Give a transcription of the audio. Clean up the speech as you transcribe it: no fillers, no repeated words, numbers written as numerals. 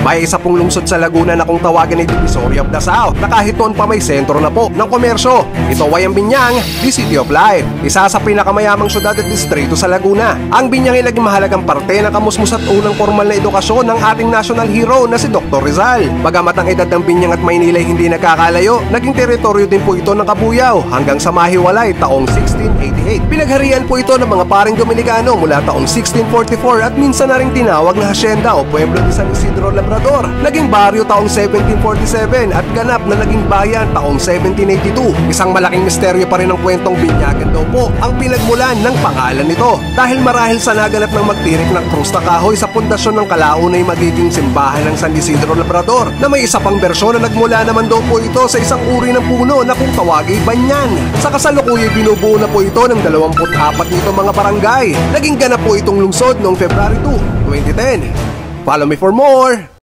May isa pong lungsod sa Laguna na kung tawagin ay Divisoria of the South na kahit noon pa may sentro na po ng komersyo. Ito ay ang Biñang, the City of Life. Isa sa pinakamayamang syudad at distrito sa Laguna. Ang Biñang ay naging mahalagang parte ng kamusmus at unang formal na edukasyon ng ating national hero na si Dr. Rizal. Bagamat ang edad ng Biñang at Maynila ay hindi nagkakalayo, naging teritoryo din po ito ng Kabuyao hanggang sa mahiwalay taong 1688. Pinagharian po ito ng mga paring Dominikano mula taong 1644 at minsan na ring tinawag na hasyenda o pueblo ni San Isidro Labrador. Naging baryo taong 1747 at ganap na naging bayan taong 1782. Isang malaking misteryo pa rin ang kwentong Binyagan daw po ang pinagmulan ng pangalan nito. Dahil marahil sa naganap ng magtirik ng krus na kahoy sa pundasyon ng kalaunay magiging simbahan ng San Isidro Labrador na may isa pang bersyon na nagmula naman daw po ito sa isang uri ng puno na kung tawagay banyan. Sa kasalukuyan binubuo na po ito ng 24 nito mga barangay. Naging ganap po itong lungsod noong February 2, 2010. Follow me for more!